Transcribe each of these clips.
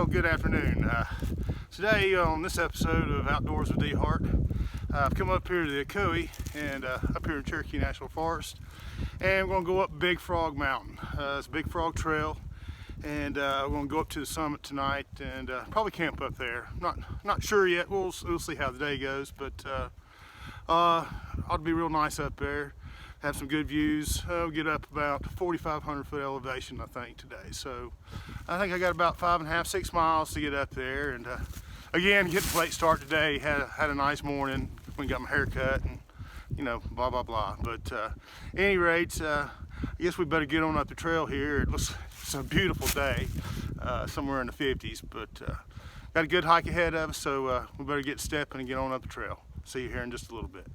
good afternoon. Today on this episode of Outdoors with D. Hart, I've come up here to the Ocoee and up here in Cherokee National Forest, and we're going to go up Big Frog Mountain. It's a Big Frog Trail, and we're going to go up to the summit tonight and probably camp up there. Not sure yet. We'll see how the day goes, but ought to be real nice up there. Have some good views. We'll get up about 4,500 foot elevation, I think, today. So I think I got about 5.5, 6 miles to get up there. And again, getting a late start today. Had a nice morning. Went and got my hair cut and, you know, blah, blah, blah. But at any rate, I guess we better get on up the trail here. It's a beautiful day, somewhere in the 50s. But got a good hike ahead of us, so we better get stepping and get on up the trail. See you here in just a little bit.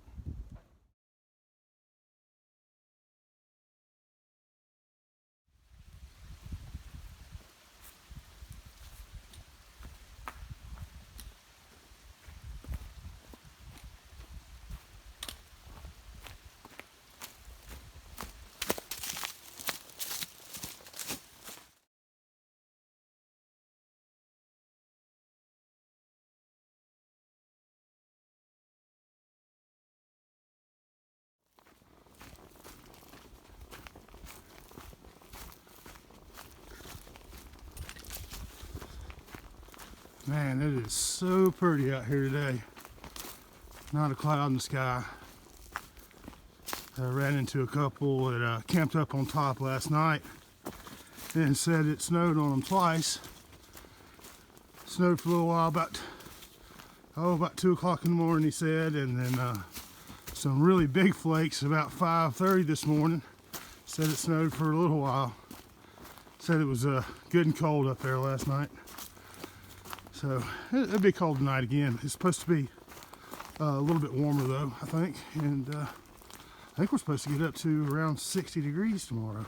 Man, it is so pretty out here today. Not a cloud in the sky. I ran into a couple that camped up on top last night and said it snowed on them twice. Snowed for a little while, about 2 o'clock in the morning, he said, and then some really big flakes about 5:30 this morning. Said it snowed for a little while. Said it was good and cold up there last night. So it'll be cold tonight again. It's supposed to be a little bit warmer though, I think. And I think we're supposed to get up to around 60 degrees tomorrow.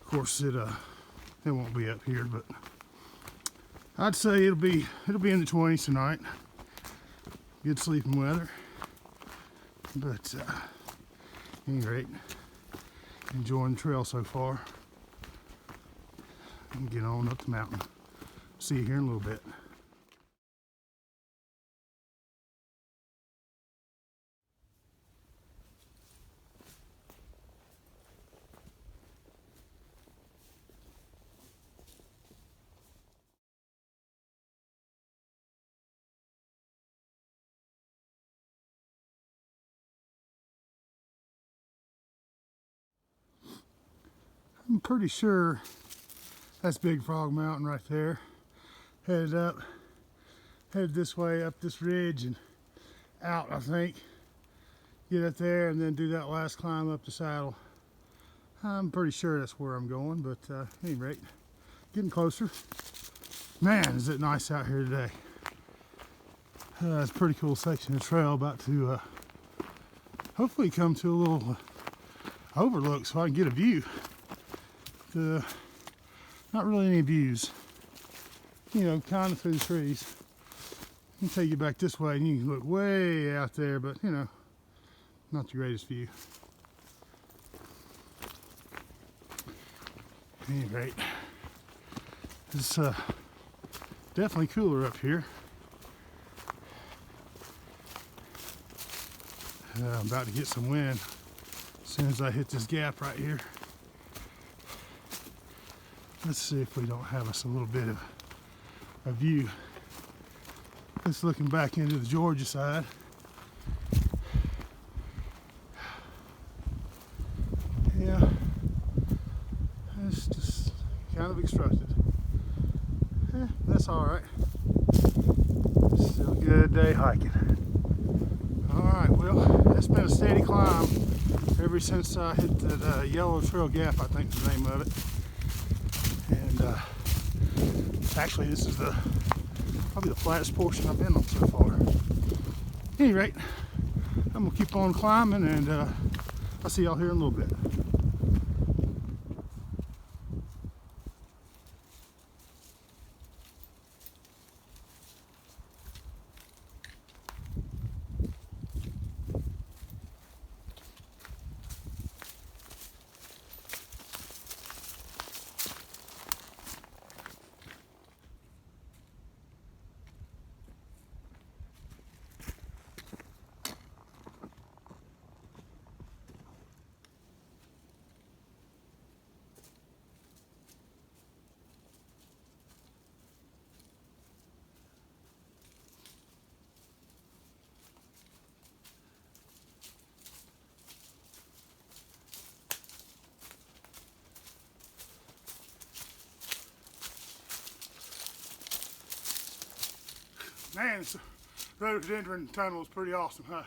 Of course, it won't be up here, but I'd say it'll be in the 20s tonight. Good sleeping weather. But at any rate, enjoying the trail so far. And get on up the mountain. See you here in a little bit. I'm pretty sure that's Big Frog Mountain right there. Headed this way up this ridge and out, I think. Get up there and then do that last climb up the saddle. I'm pretty sure that's where I'm going, but at any rate, getting closer. Man, is it nice out here today. It's a pretty cool section of trail, about to hopefully come to a little overlook so I can get a view. Not really any views, you know, kind of through the trees. I can take you back this way and you can look way out there, but you know, not the greatest view. At any rate, it's definitely cooler up here. I'm about to get some wind as soon as I hit this gap right here. Let's see if we don't have us a little bit of a view. Just looking back into the Georgia side. Yeah, it's just kind of obstructed. That's all right. Still a good day hiking. All right, well, it's been a steady climb ever since I hit that Yellow Trail Gap, I think is the name of it. And actually, this is probably the flattest portion I've been on so far. At any rate, I'm gonna keep on climbing, and I'll see y'all here in a little bit. Man, this rhododendron tunnel is pretty awesome, huh?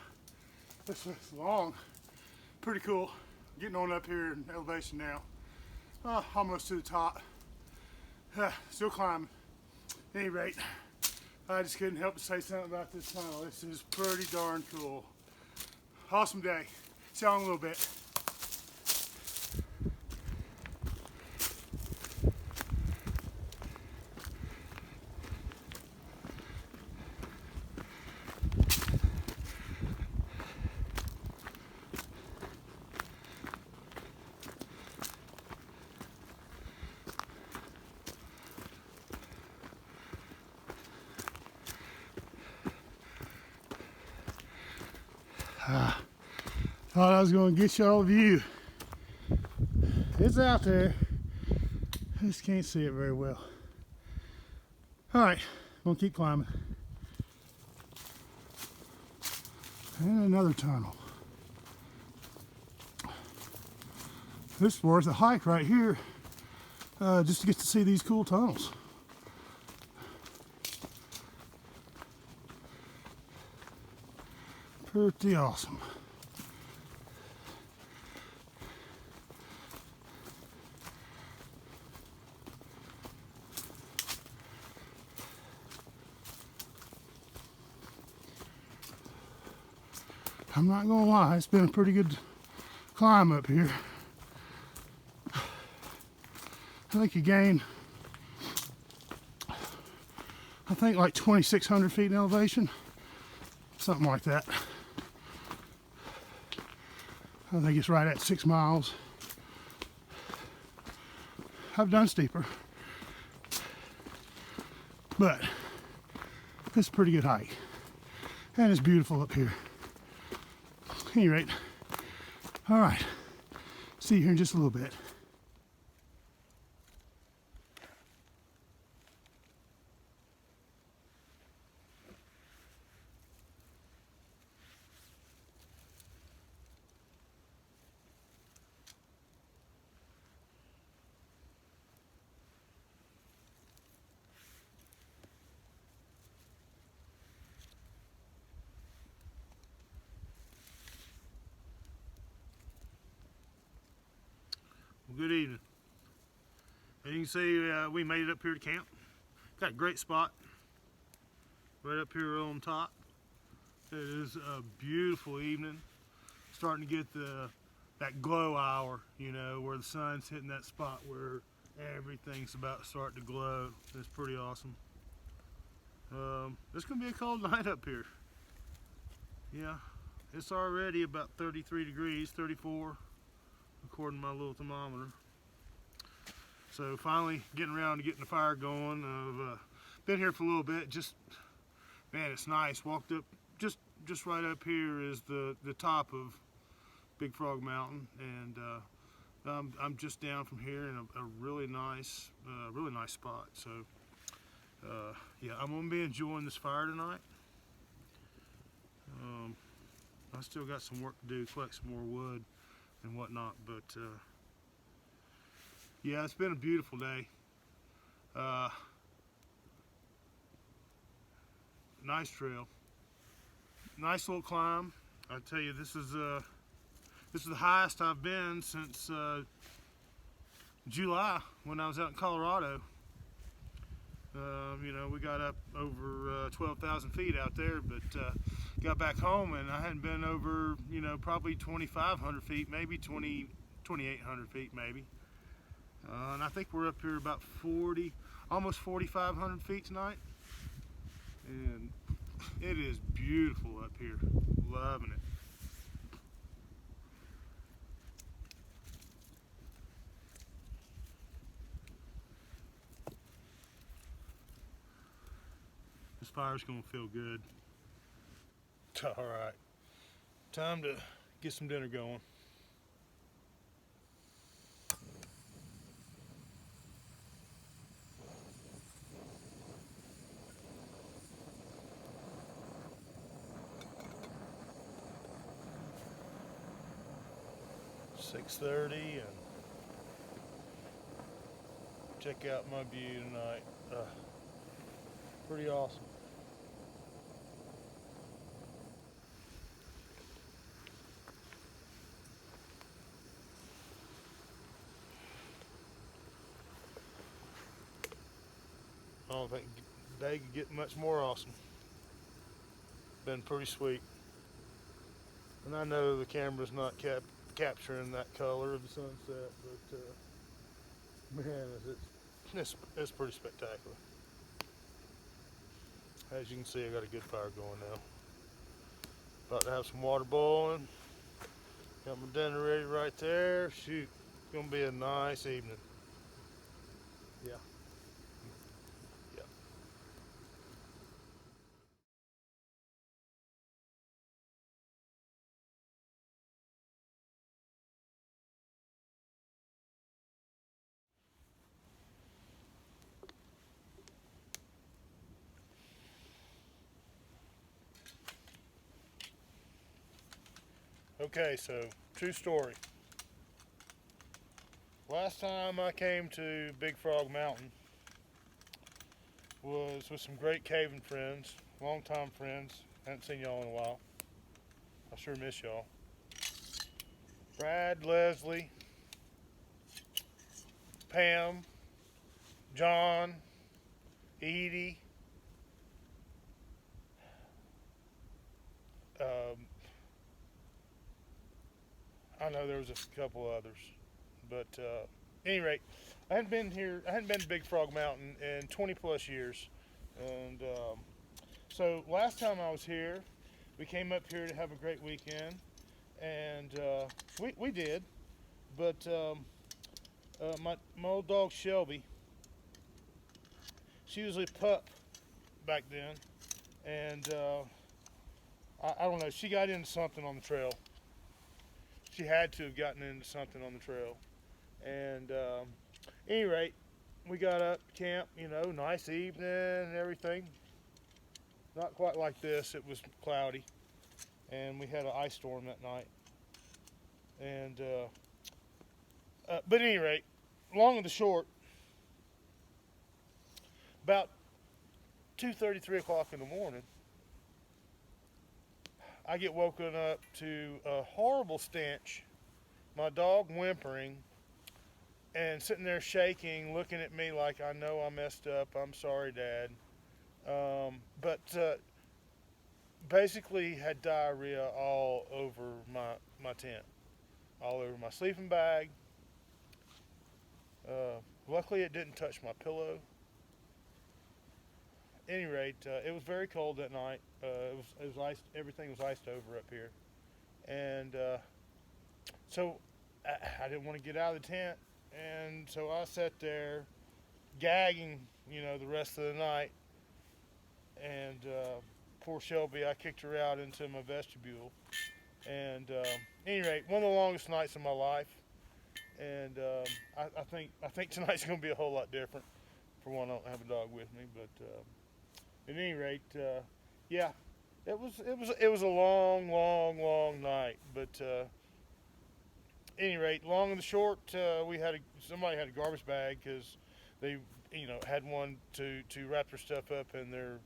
It's long, pretty cool. Getting on up here in elevation now. Almost to the top. Still climbing. At any rate, I just couldn't help but say something about this tunnel. This is pretty darn cool. Awesome day. See y'all in a little bit. Thought I was going to get y'all a view. It's out there. I just can't see it very well. Alright, I'm going to keep climbing. And another tunnel. This is worth a hike right here, just to get to see these cool tunnels. Pretty awesome. I'm not gonna lie, it's been a pretty good climb up here. I think you gain, like 2,600 feet in elevation, something like that. I think it's right at 6 miles. I've done steeper, but it's a pretty good hike, and it's beautiful up here. At any rate, all right, see you here in just a little bit. Good evening. As you can see, we made it up here to camp. Got a great spot right up here on top. It is a beautiful evening. Starting to get that glow hour, you know, where the sun's hitting that spot where everything's about to start to glow. It's pretty awesome. It's gonna be a cold night up here. Yeah, it's already about 33 degrees, 34. According to my little thermometer. So finally getting around to getting the fire going. I've been here for a little bit. Just, man, it's nice. Walked up, just right up here is the top of Big Frog Mountain, and I'm just down from here in a really nice spot. So yeah, I'm gonna be enjoying this fire tonight. I still got some work to do, collect some more wood and whatnot, but yeah, it's been a beautiful day. Nice trail, nice little climb. I tell you, this is the highest I've been since July when I was out in Colorado. You know, we got up over 12,000 feet out there, but got back home and I hadn't been over, you know, probably 2,500 feet, maybe 2,800 feet maybe. And I think we're up here about almost 4,500 feet tonight. And it is beautiful up here, loving it. This fire's gonna feel good. All right, time to get some dinner going. .30 and check out my view tonight. Pretty awesome. don't think they could get much more awesome. Been pretty sweet. And I know the camera's not capturing that color of the sunset, but man, it's pretty spectacular. As you can see, I got a good fire going now. About to have some water boiling. Got my dinner ready right there. Shoot, it's gonna be a nice evening. Yeah, yeah. Okay, so true story. Last time I came to Big Frog Mountain was with some great caving friends, longtime friends. Haven't seen y'all in a while. I sure miss y'all. Brad, Leslie, Pam, John, Edie, um, I know there was a couple others, but any rate, I hadn't been here. I hadn't been to Big Frog Mountain in 20 plus years, and so last time I was here, we came up here to have a great weekend, and we did, but my old dog Shelby, she was a pup back then, and I don't know, she got into something on the trail. She had to have gotten into something on the trail, and any rate, we got up camp, nice evening and everything. Not quite like this. It was cloudy, and we had an ice storm that night. And but at any rate, long and the short, about 2:30, 3 o'clock in the morning, I get woken up to a horrible stench. My dog whimpering and sitting there shaking, looking at me like, I know I messed up. I'm sorry, Dad. But basically had diarrhea all over my tent, all over my sleeping bag. Luckily, it didn't touch my pillow. At any rate, it was very cold that night. It was iced. Everything was iced over up here, and so I didn't want to get out of the tent, and so I sat there gagging, the rest of the night. And poor Shelby, I kicked her out into my vestibule. And at any rate, one of the longest nights of my life. And I think tonight's going to be a whole lot different. For one, I don't have a dog with me, but at any rate, yeah, it was a long, long, long night. But at any rate, long and the short, somebody had a garbage bag because they had one to wrap their stuff up in their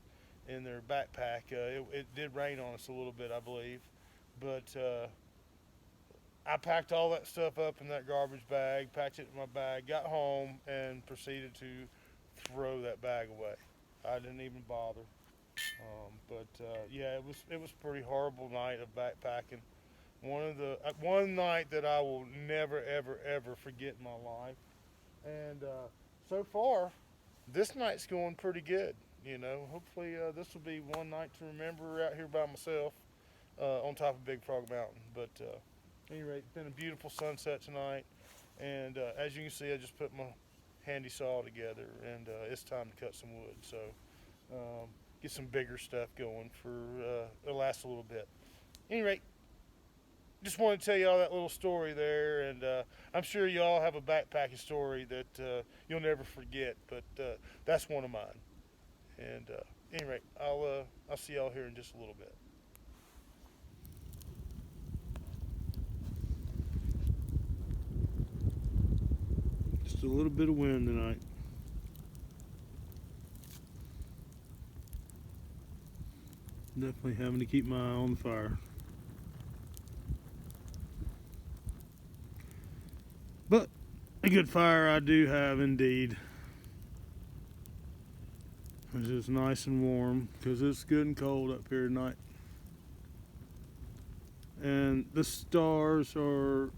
backpack. It did rain on us a little bit, I believe, but I packed all that stuff up in that garbage bag, packed it in my bag, got home, and proceeded to throw that bag away. I didn't even bother. But yeah, it was a pretty horrible night of backpacking. One night that I will never ever ever forget in my life. And so far, this night's going pretty good. Hopefully this will be one night to remember out here by myself on top of Big Frog Mountain. But at any rate, it's been a beautiful sunset tonight. And as you can see, I just put my handy saw together, and it's time to cut some wood. So get some bigger stuff going for it'll last a little bit. At any rate, just wanted to tell you all that little story there, and I'm sure you all have a backpacking story that you'll never forget, but that's one of mine. And anyway, I'll see y'all here in just a little bit. Just a little bit of wind tonight. Definitely having to keep my eye on the fire. But a good fire I do have indeed. It's just nice and warm because it's good and cold up here tonight. And the stars are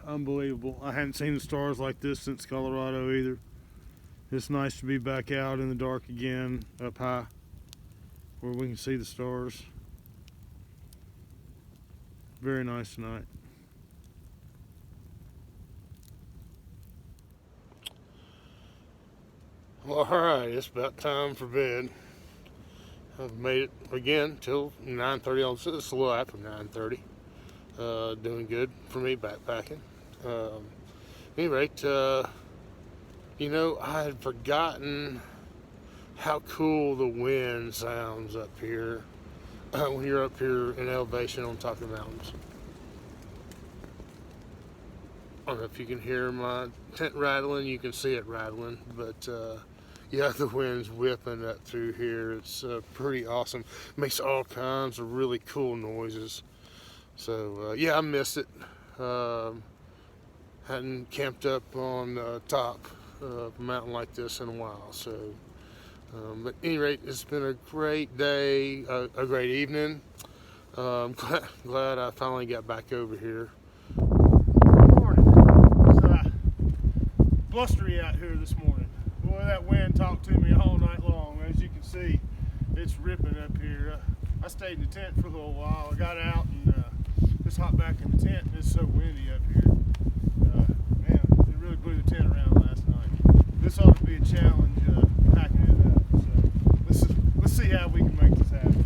unbelievable. I hadn't seen the stars like this since Colorado either. It's nice to be back out in the dark again, up high, where we can see the stars. Very nice tonight. Well, alright, it's about time for bed. I've made it again till 9:30. It's a little after 9:30. Doing good for me backpacking. At any rate, you know, I had forgotten how cool the wind sounds up here when you're up here in elevation on top of the mountains. I don't know if you can hear my tent rattling. You can see it rattling, but yeah, the wind's whipping up through here. It's pretty awesome. Makes all kinds of really cool noises. So yeah, I missed it. Hadn't camped up on top of a mountain like this in a while. So, but at any rate, it's been a great day, a great evening. I'm glad I finally got back over here. Good morning. It's blustery out here this morning. Boy, that wind talked to me all night long. As you can see, it's ripping up here. I stayed in the tent for a little while. I got out and just hopped back in the tent. It's so windy up here. Man, it really blew the tent around last night. This ought to be a challenge packing it up. So let's see how we can make this happen.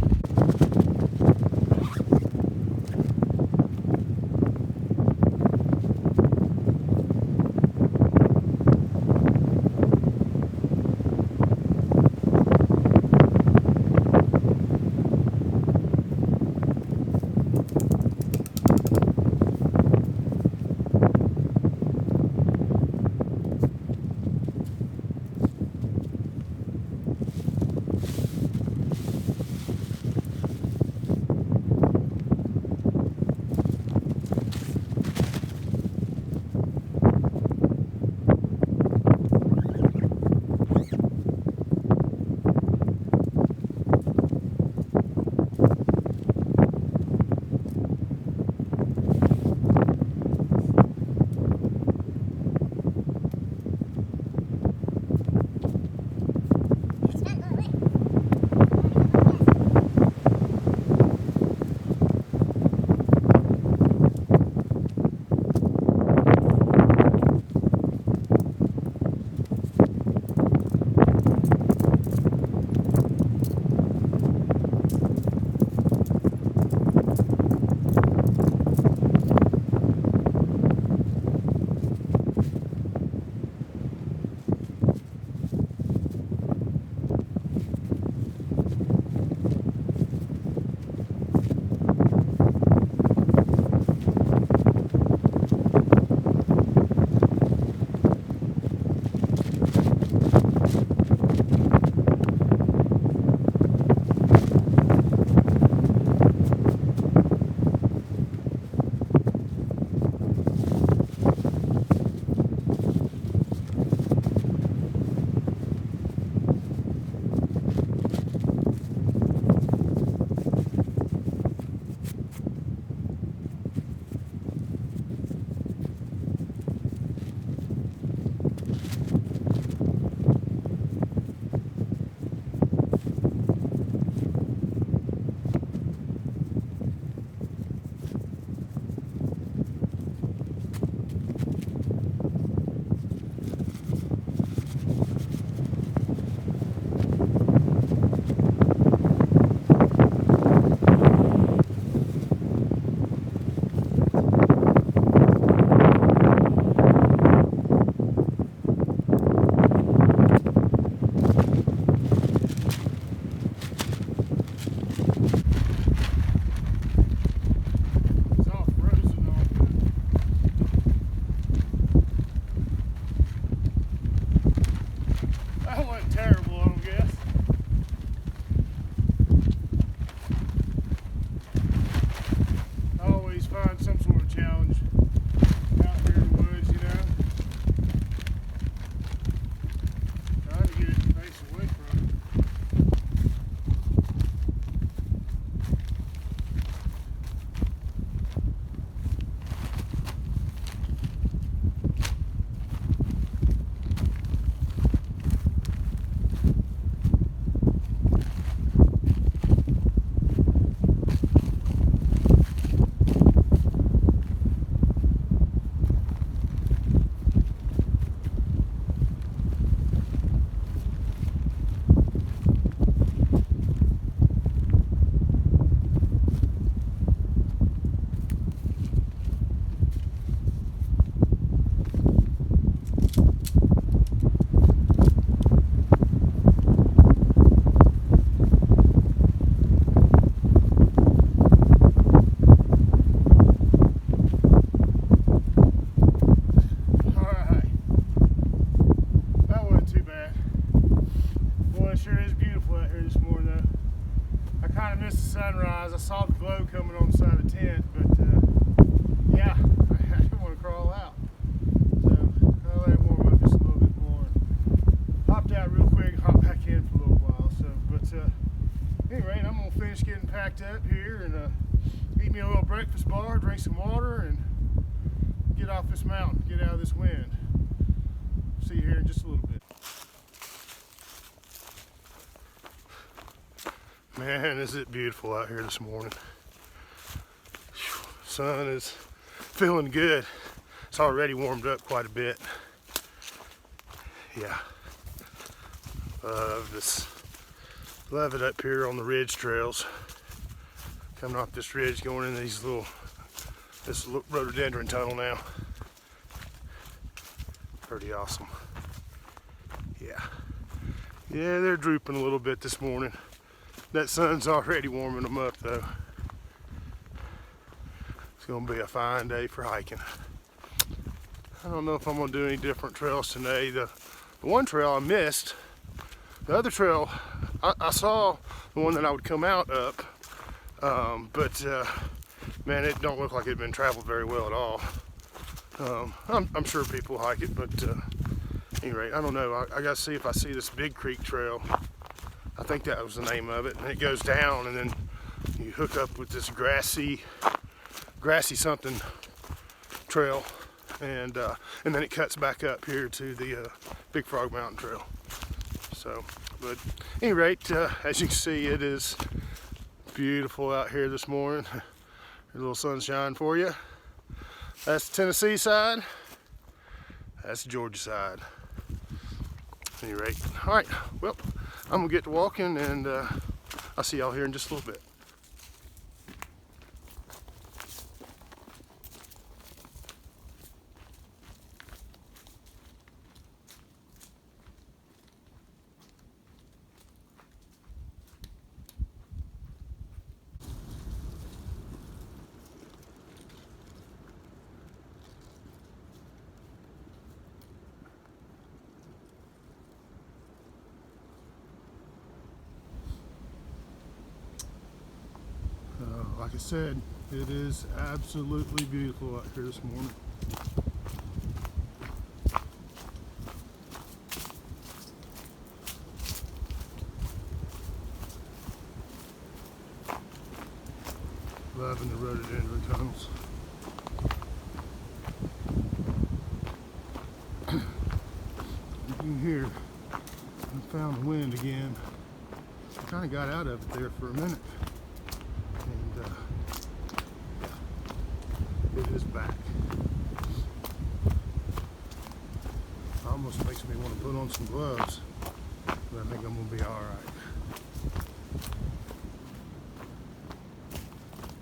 kind of missed the sunrise. I saw the glow coming on the side of the tent, but yeah, I didn't want to crawl out. So I let it warm up just a little bit more. Hopped out real quick and hopped back in for a little while. So, but anyway, I'm gonna finish getting packed up here and eat me a little breakfast bar, drink some water, and get off this mountain, get out of this wind. See you here in just a little bit. Man, is it beautiful out here this morning. Sun is feeling good. It's already warmed up quite a bit. Yeah. Love it up here on the ridge trails. Coming off this ridge, going into this rhododendron tunnel now. Pretty awesome. Yeah. Yeah, they're drooping a little bit this morning. That sun's already warming them up though. It's gonna be a fine day for hiking. I don't know if I'm gonna do any different trails today. The one trail I missed, the other trail, I saw the one that I would come out up, but man, it don't look like it had been traveled very well at all. I'm sure people hike it, but anyway, I don't know. I gotta see if I see this Big Creek Trail. I think that was the name of it. And it goes down, and then you hook up with this grassy something trail, and then it cuts back up here to the Big Frog Mountain Trail. So, but at any rate, as you can see, it is beautiful out here this morning. There's a little sunshine for you. That's the Tennessee side. That's the Georgia side. At any rate, all right, well, I'm gonna get to walking, and I'll see y'all here in just a little bit. Like I said, it is absolutely beautiful out here this morning. Loving the rhododendron tunnels. You can hear, I found the wind again. I kind of got out of it there for a minute. And yeah, it is back. Almost makes me want to put on some gloves, but I think I'm going to be all right.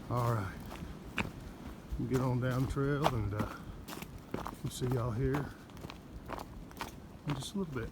All right, we'll get on down the trail, and we'll see y'all here in just a little bit.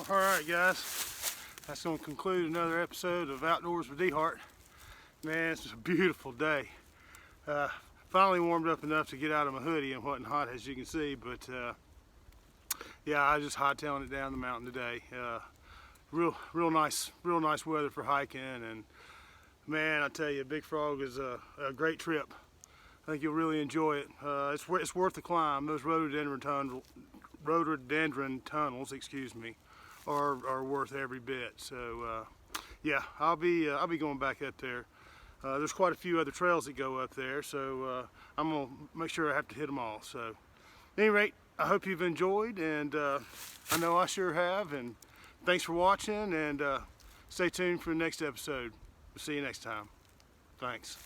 All right, guys, that's going to conclude another episode of Outdoors with D Hart. Man, it's a beautiful day. finally warmed up enough to get out of my hoodie and wasn't hot, as you can see. But yeah, I just hightailing it down the mountain today. Real nice weather for hiking, and man, I tell you, Big Frog is a great trip. I think you'll really enjoy it. It's worth the climb. Those rhododendron tunnels, excuse me, are worth every bit. So yeah, I'll be going back up there. There's quite a few other trails that go up there, so I'm gonna make sure I have to hit them all. So at any rate, I hope you've enjoyed, and I know I sure have. And thanks for watching, and stay tuned for the next episode. We'll see you next time. Thanks.